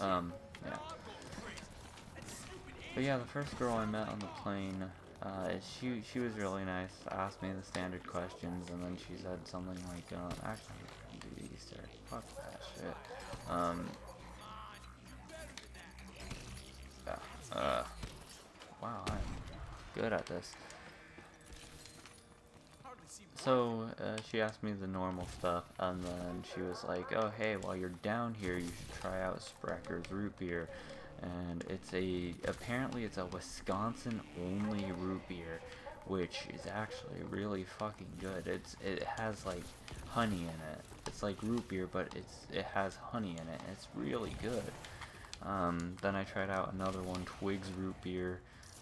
Yeah. But yeah, the first girl I met on the plane, she was really nice. Asked me the standard questions, and then she said something like, actually, I can do Easter. Fuck that shit. Yeah. Wow, I'm good at this. So, she asked me the normal stuff, and then she was like, oh, hey, while you're down here, you should try out Sprecker's root beer. And apparently it's a Wisconsin-only root beer, which is actually really fucking good. It has, like, honey in it. It's like root beer, but it has honey in it. It's really good. Then I tried out another one, Twig's root beer,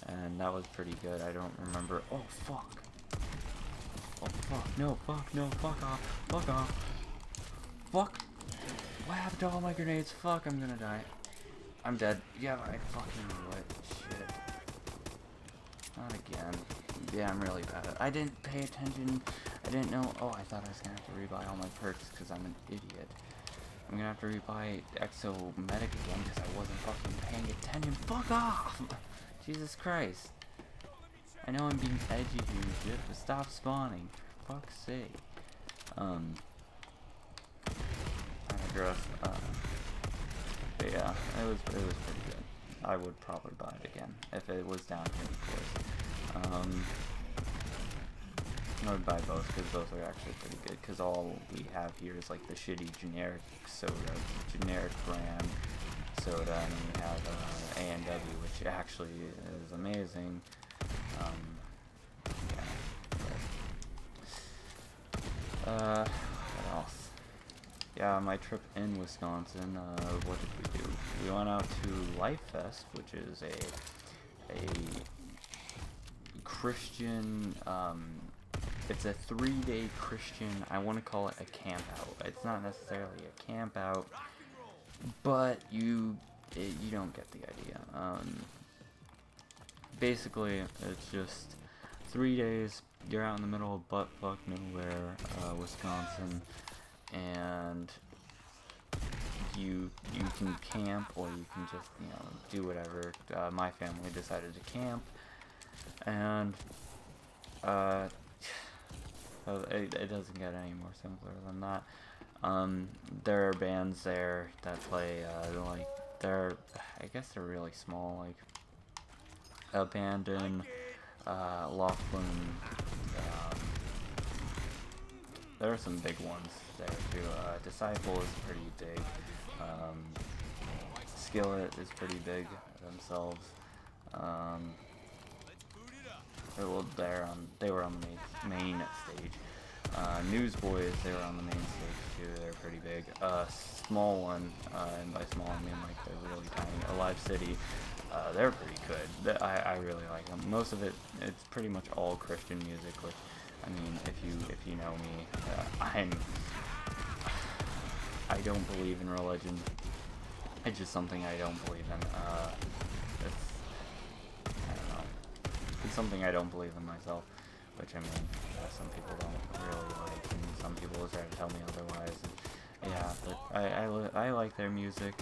and that was pretty good. I don't remember. Oh, fuck. Oh, fuck. No, fuck, no, fuck off. Fuck off. Fuck. What happened to all my grenades? Fuck, I'm gonna die. I'm dead. Yeah, I fucking knew it. Shit. Not again. Yeah, I'm really bad at it. I didn't pay attention. I didn't know. Oh, I thought I was gonna have to rebuy all my perks because I'm an idiot. I'm gonna have to rebuy Exo Medic again because I wasn't fucking paying attention. Fuck off! Jesus Christ. I know I'm being edgy here, but stop spawning. Fuck's sake. Kinda gross. But yeah, it was pretty good. I would probably buy it again if it was down here, of course. I would buy both because both are actually pretty good. Because all we have here is like the shitty generic soda, generic brand soda, and then we have A&W, which actually is amazing. Yeah. What else? Yeah, my trip in Wisconsin, what did we do? We went out to Life Fest, which is a Christian, it's a 3-day Christian, I want to call it a camp out. It's not necessarily a camp out, but you don't get the idea. Basically, it's just 3 days, you're out in the middle of buttfuck nowhere, Wisconsin, and you can camp, or you can just, do whatever. My family decided to camp, and it doesn't get any more simpler than that. There are bands there that play, I guess they're really small, like Abandon, Laughlin, there are some big ones there too. Disciple is pretty big. Skillet is pretty big themselves. They were on the main stage. Newsboys, they were on the main stage too. They're pretty big. Small one, and by small I mean like they're really tiny. Alive City, they're pretty good. I really like them. Most of it's pretty much all Christian music. Which, I mean, if you know me, I don't believe in religion. It's just something I don't believe in. I don't know. It's something I don't believe in myself. Which, I mean, some people don't really like, and some people will try to tell me otherwise. And, yeah, but I like their music.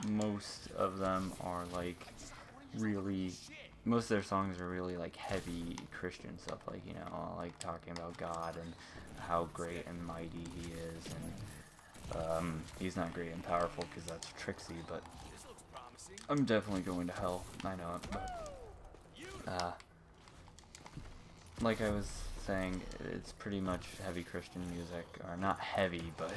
Most of them are like really. Most of their songs are really like heavy Christian stuff, like, like talking about God and how great and mighty He is, and He's not great and powerful because that's Trixie, but I'm definitely going to hell. I know it, but like I was saying, it's pretty much heavy Christian music, or not heavy, but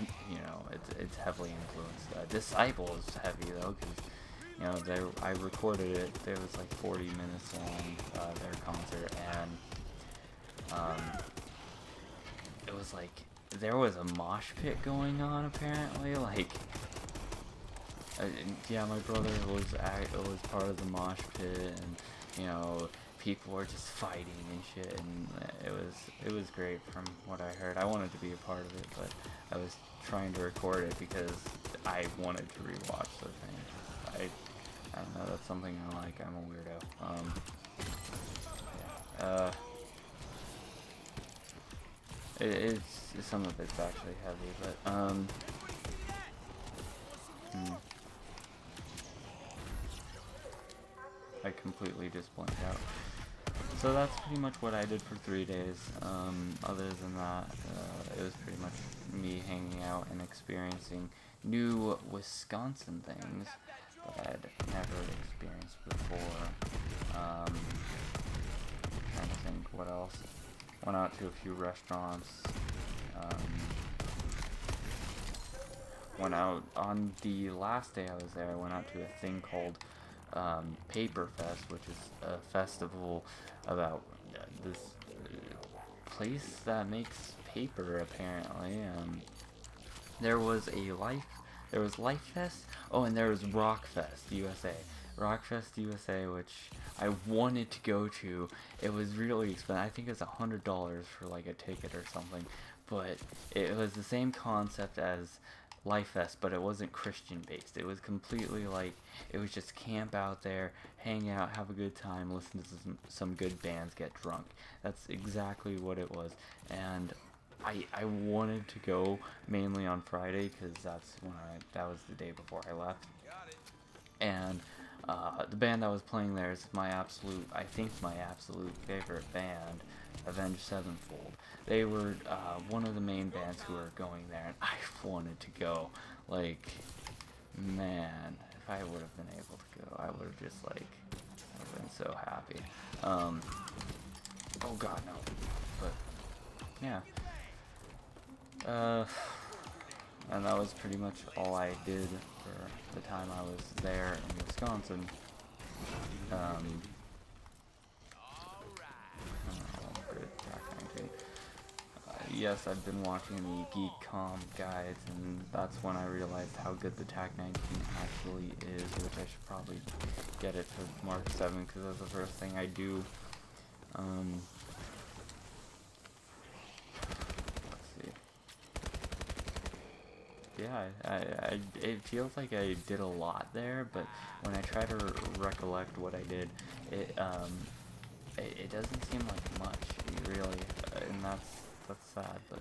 it's heavily influenced. Disciple is heavy though, because I recorded it. It was like 40 minutes long, their concert, and it was like there was a mosh pit going on apparently. Like, yeah, my brother was part of the mosh pit, and people were just fighting and shit, and it was great from what I heard. I wanted to be a part of it, but I was trying to record it because I wanted to rewatch the thing. I don't know, that's something I like. I'm a weirdo. Some of it's actually heavy, but I completely just blanked out. So that's pretty much what I did for 3 days. Other than that, it was pretty much me hanging out and experiencing new Wisconsin things that I'd never experienced before. Trying to think what else. Went out to a few restaurants. Went out on the last day I was there. I went out to a thing called Paper Fest, which is a festival about this place that makes paper. Apparently, there was Life Fest. Oh, and there was Rock Fest USA. Rock Fest USA, which I wanted to go to. It was really expensive. I think it was $100 for like a ticket or something. But it was the same concept as Life Fest, but it wasn't Christian based. It was completely like, it was just camp out there, hang out, have a good time, listen to some good bands, get drunk. That's exactly what it was. And I wanted to go mainly on Friday because that was the day before I left. And the band that was playing there is my absolute favorite band, Avenged Sevenfold. They were one of the main bands who were going there, and I wanted to go. Like, man, if I would have been able to go, I would have just like, I would have been so happy. Oh god, no. But yeah. And that was pretty much all I did for the time I was there in Wisconsin. Yes, I've been watching the Geek.com guides, and that's when I realized how good the TAC-19 actually is, which I should probably get it to Mark 7, because that's the first thing I do. Yeah, it feels like I did a lot there, but when I try to recollect what I did, it doesn't seem like much, really, and that's sad, but,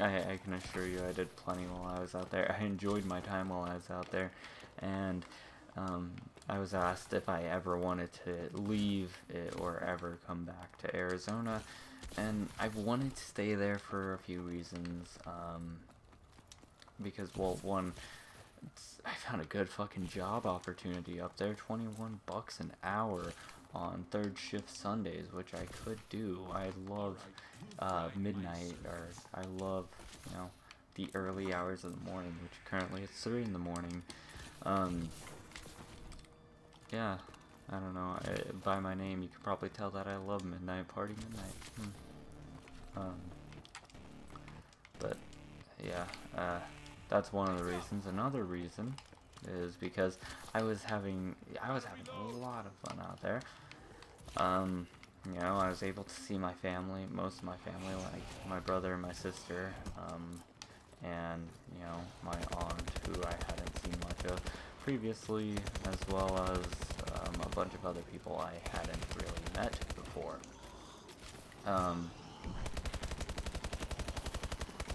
I can assure you I did plenty while I was out there. I enjoyed my time while I was out there, and, I was asked if I ever wanted to leave it or ever come back to Arizona, and I've wanted to stay there for a few reasons, because, well, one, I found a good fucking job opportunity up there, $21 an hour on third shift Sundays, which I could do. I love, midnight, or I love, you know, the early hours of the morning, which currently it's 3 in the morning. Yeah, I don't know, by my name you can probably tell that I love midnight, party midnight. But yeah, that's one of the reasons. Another reason is because I was having a lot of fun out there. You know, I was able to see my family, most of my family, like my brother and my sister, and, you know, my aunt, who I hadn't seen much of previously, as well as a bunch of other people I hadn't really met before.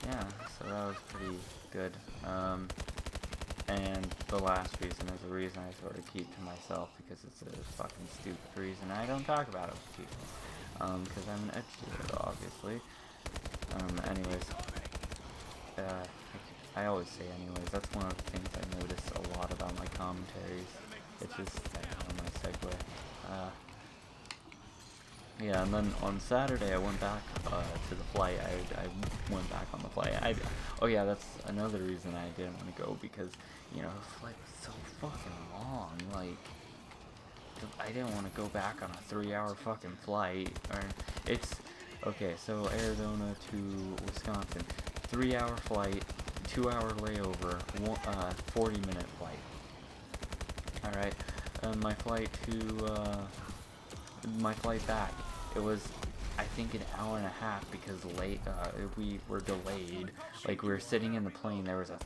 Yeah, so that was pretty good. And the last reason is a reason I sort of keep to myself, because it's a fucking stupid reason. I don't talk about it with people, because I'm an educator, obviously. Anyways, I always say anyways, that's one of the things I notice a lot about my commentaries. It's just, I don't know, my segue. Yeah, and then on Saturday I went back to the flight. I went back on the flight. Oh yeah, that's another reason I didn't want to go, because, you know, the flight was so fucking long. Like, I didn't want to go back on a 3-hour fucking flight. Or it's okay. So Arizona to Wisconsin, 3-hour flight, 2-hour layover, 40-minute flight. All right, and my flight back, it was, I think, an hour and a half, because we were delayed. Like, we were sitting in the plane, there was a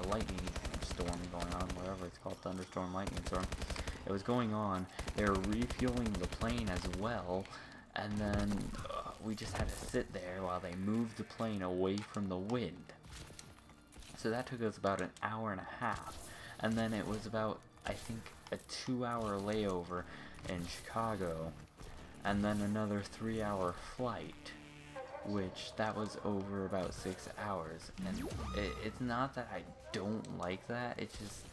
lightning storm going on, whatever it's called, thunderstorm, lightning storm. It was going on. They were refueling the plane as well, and then we just had to sit there while they moved the plane away from the wind. So that took us about an hour and a half, and then it was about I think, a 2-hour layover in Chicago, and then another 3-hour flight, which that was over about 6 hours. And it's not that I don't like that, it's just,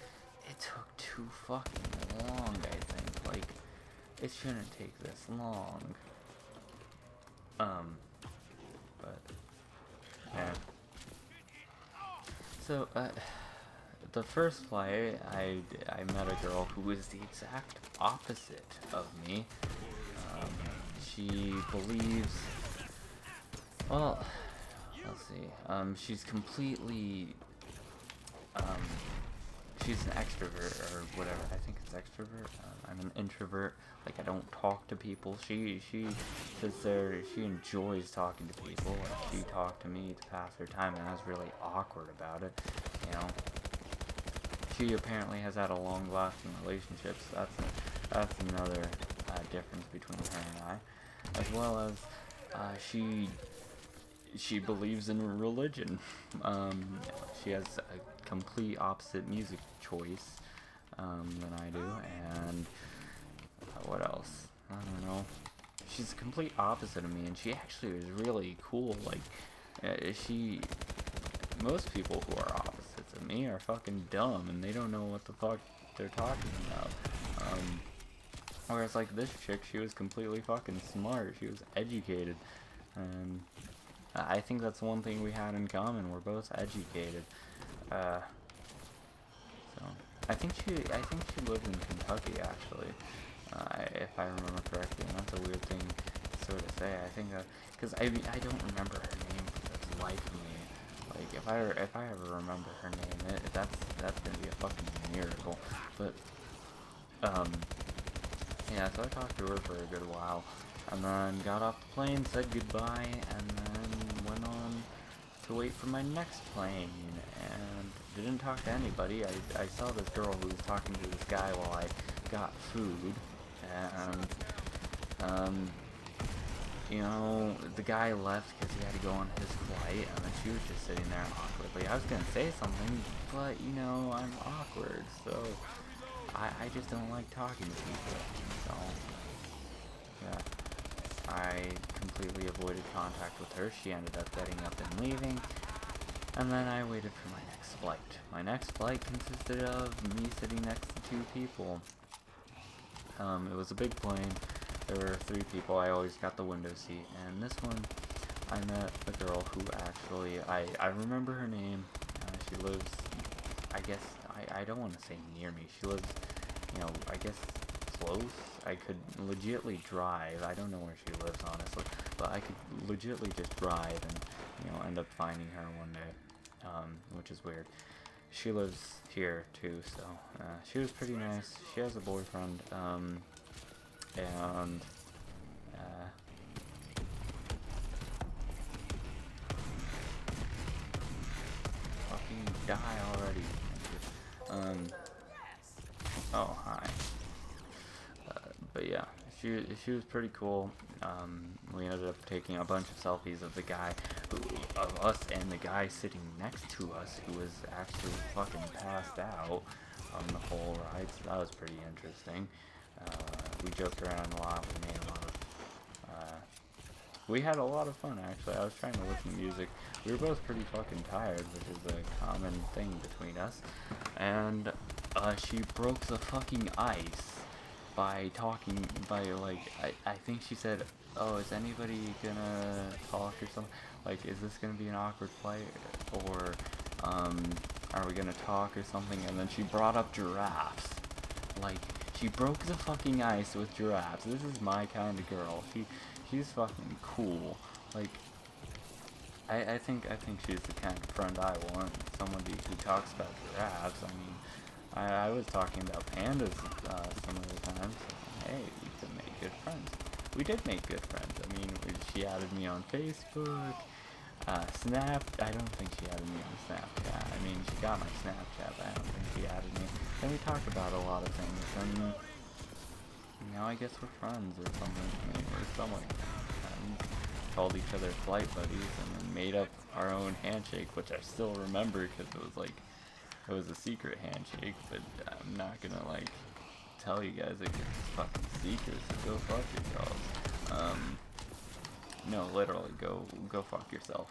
it took too fucking long, I think. Like, it shouldn't take this long. But, yeah. So, the first flight, I met a girl who was the exact opposite of me. She believes, well, let's see, she's completely, she's an extrovert, or whatever, I think it's extrovert. I'm an introvert, like, I don't talk to people. She sits there, she enjoys talking to people, like, she talked to me to pass her time, and I was really awkward about it, you know. She apparently has had a long-lasting relationship, so that's another difference between her and I, as well as she believes in religion. She has a complete opposite music choice than I do, and what else? I don't know. She's a complete opposite of me, and she actually was really cool. Like, most people who are opposites of me are fucking dumb, and they don't know what the fuck they're talking about. Whereas, like, this chick, she was completely fucking smart. She was educated, and I think that's one thing we had in common. We're both educated. So I think she lives in Kentucky, actually, if I remember correctly. And that's a weird thing to sort of say. I think that, because I don't remember her name for the life of me. Like, if I ever remember her name, that's gonna be a fucking miracle. But yeah, so I talked to her for a good while, and then got off the plane, said goodbye, and then went on to wait for my next plane, and didn't talk to anybody. I saw this girl who was talking to this guy while I got food, and, you know, the guy left because he had to go on his flight, and then she was just sitting there awkwardly. I was gonna say something, but, you know, I'm awkward, so I just don't like talking to people, so, yeah. I completely avoided contact with her. She ended up getting up and leaving, and then I waited for my next flight. My next flight consisted of me sitting next to 2 people. It was a big plane. There were 3 people. I always got the window seat, and this one, I met a girl who actually, I remember her name. She lives, I guess, I don't want to say near me. She lives, you know, I guess close. I could legitly drive. I don't know where she lives, honestly, but I could legitly just drive and, you know, end up finding her one day, which is weird. She lives here too, so she was pretty nice. She has a boyfriend, and fucking die already. Oh, hi. But yeah, she was pretty cool. We ended up taking a bunch of selfies of the guy, of us, and the guy sitting next to us, who was actually fucking passed out on the whole ride, so that was pretty interesting. We joked around a lot, we made a lot of, we had a lot of fun, actually. I was trying to listen to music. We were both pretty fucking tired, which is a common thing between us, and she broke the fucking ice by talking, I think she said, oh, is anybody gonna talk or something? Like, is this gonna be an awkward flight, or, are we gonna talk or something? And then she brought up giraffes. Like, she broke the fucking ice with giraffes. This is my kind of girl. She's fucking cool. Like, I think she's the kind of friend I want. Somebody who talks about giraffes. I mean, I was talking about pandas some of the time, so hey, we could make good friends. We did make good friends. I mean, she added me on Facebook, Snap. I don't think she added me on Snapchat. I mean, she got my Snapchat, but I don't think she added me. Then we talked about a lot of things, and now I guess we're friends or something. I mean, we're somewhat friends. Called each other flight buddies, and then made up our own handshake, which I still remember because it was like It was a secret handshake, but I'm not gonna like tell you guys like it's fucking secret, so go fuck yourselves. No, literally, go fuck yourself.